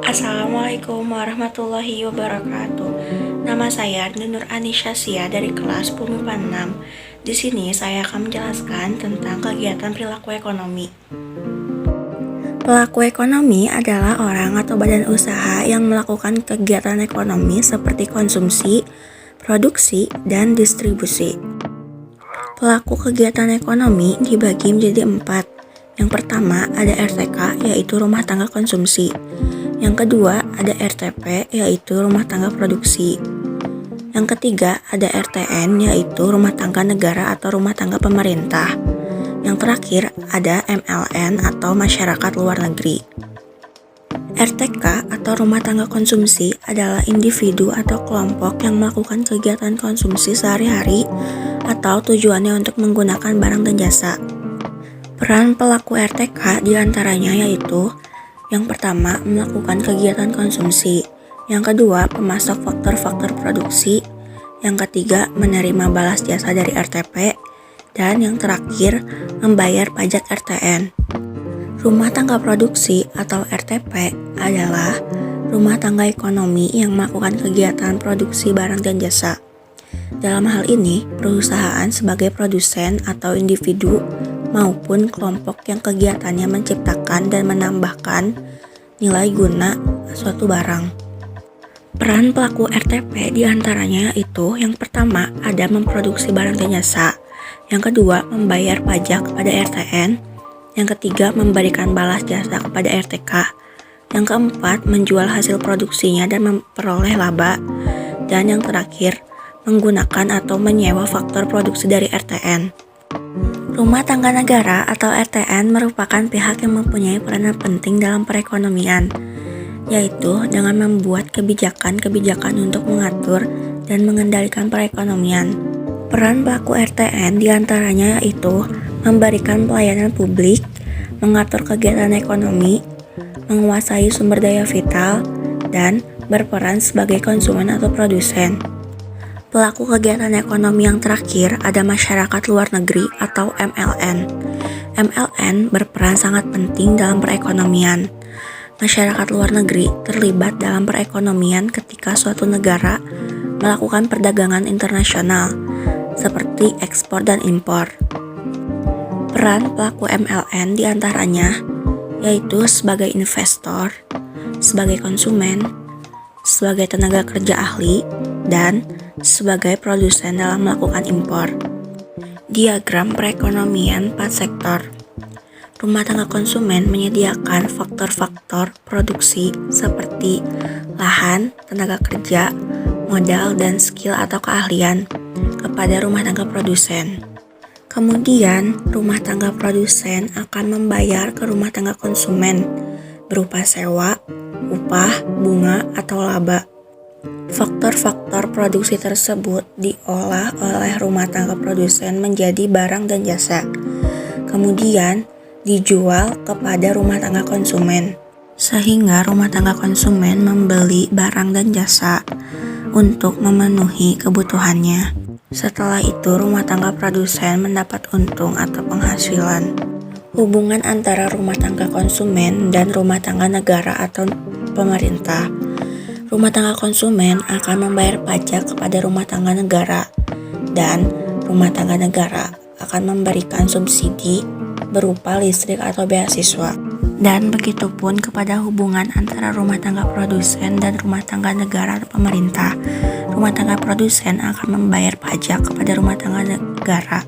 Assalamualaikum warahmatullahi wabarakatuh. Nama saya Nur Anisyasia dari kelas PUMIPA 6. Di sini saya akan menjelaskan tentang kegiatan perilaku ekonomi. Pelaku ekonomi adalah orang atau badan usaha yang melakukan kegiatan ekonomi seperti konsumsi, produksi, dan distribusi. Pelaku kegiatan ekonomi dibagi menjadi 4. Yang pertama ada RTK, yaitu rumah tangga konsumsi. Yang kedua ada RTP, yaitu rumah tangga produksi. Yang ketiga ada RTN, yaitu rumah tangga negara atau rumah tangga pemerintah. Yang terakhir ada MLN atau masyarakat luar negeri. RTK atau rumah tangga konsumsi adalah individu atau kelompok yang melakukan kegiatan konsumsi sehari-hari atau tujuannya untuk menggunakan barang dan jasa. Peran pelaku RTK diantaranya yaitu: yang pertama, melakukan kegiatan konsumsi. Yang kedua, pemasok faktor-faktor produksi. Yang ketiga, menerima balas jasa dari RTP. Dan yang terakhir, membayar pajak RTN. Rumah tangga produksi atau RTP adalah rumah tangga ekonomi yang melakukan kegiatan produksi barang dan jasa. Dalam hal ini, perusahaan sebagai produsen atau individu maupun kelompok yang kegiatannya menciptakan dan menambahkan nilai guna suatu barang. Peran pelaku RTP diantaranya itu: yang pertama ada memproduksi barang dan jasa, yang kedua membayar pajak kepada RTN, yang ketiga memberikan balas jasa kepada RTK, yang keempat menjual hasil produksinya dan memperoleh laba, dan yang terakhir menggunakan atau menyewa faktor produksi dari RTN. Rumah tangga negara atau RTN merupakan pihak yang mempunyai peranan penting dalam perekonomian, yaitu dengan membuat kebijakan-kebijakan untuk mengatur dan mengendalikan perekonomian. Peran pelaku RTN diantaranya yaitu memberikan pelayanan publik, mengatur kegiatan ekonomi, menguasai sumber daya vital, dan berperan sebagai konsumen atau produsen. Pelaku kegiatan ekonomi yang terakhir ada masyarakat luar negeri atau MLN. MLN berperan sangat penting dalam perekonomian. Masyarakat luar negeri terlibat dalam perekonomian ketika suatu negara melakukan perdagangan internasional, seperti ekspor dan impor. Peran pelaku MLN diantaranya yaitu sebagai investor, sebagai konsumen, sebagai tenaga kerja ahli, dan sebagai produsen dalam melakukan impor. Diagram perekonomian 4 sektor. Rumah tangga konsumen menyediakan faktor-faktor produksi seperti lahan, tenaga kerja, modal, dan skill atau keahlian kepada rumah tangga produsen. Kemudian, rumah tangga produsen akan membayar ke rumah tangga konsumen berupa sewa, upah, bunga, atau laba. Faktor-faktor produksi tersebut diolah oleh rumah tangga produsen menjadi barang dan jasa, kemudian dijual kepada rumah tangga konsumen, sehingga rumah tangga konsumen membeli barang dan jasa untuk memenuhi kebutuhannya. Setelah itu, rumah tangga produsen mendapat untung atau penghasilan. Hubungan antara rumah tangga konsumen dan rumah tangga negara atau pemerintah. Rumah tangga konsumen akan membayar pajak kepada rumah tangga negara, dan rumah tangga negara akan memberikan subsidi berupa listrik atau beasiswa. Dan begitupun kepada hubungan antara rumah tangga produsen dan rumah tangga negara atau pemerintah. Rumah tangga produsen akan membayar pajak kepada rumah tangga negara,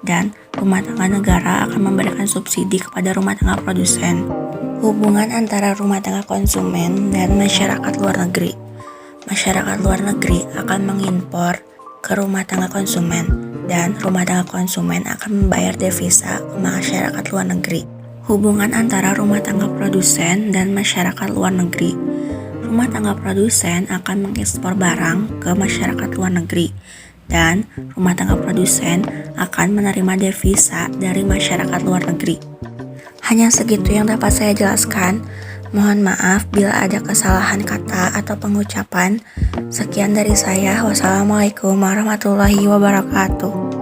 dan rumah tangga negara akan memberikan subsidi kepada rumah tangga produsen. Hubungan antara rumah tangga konsumen dan masyarakat luar negeri. Masyarakat luar negeri akan mengimpor ke rumah tangga konsumen, dan rumah tangga konsumen akan membayar devisa ke masyarakat luar negeri. Hubungan antara rumah tangga produsen dan masyarakat luar negeri. Rumah tangga produsen akan mengekspor barang ke masyarakat luar negeri, dan rumah tangga produsen akan menerima devisa dari masyarakat luar negeri. Hanya segitu yang dapat saya jelaskan. Mohon maaf bila ada kesalahan kata atau pengucapan. Sekian dari saya. Wassalamualaikum warahmatullahi wabarakatuh.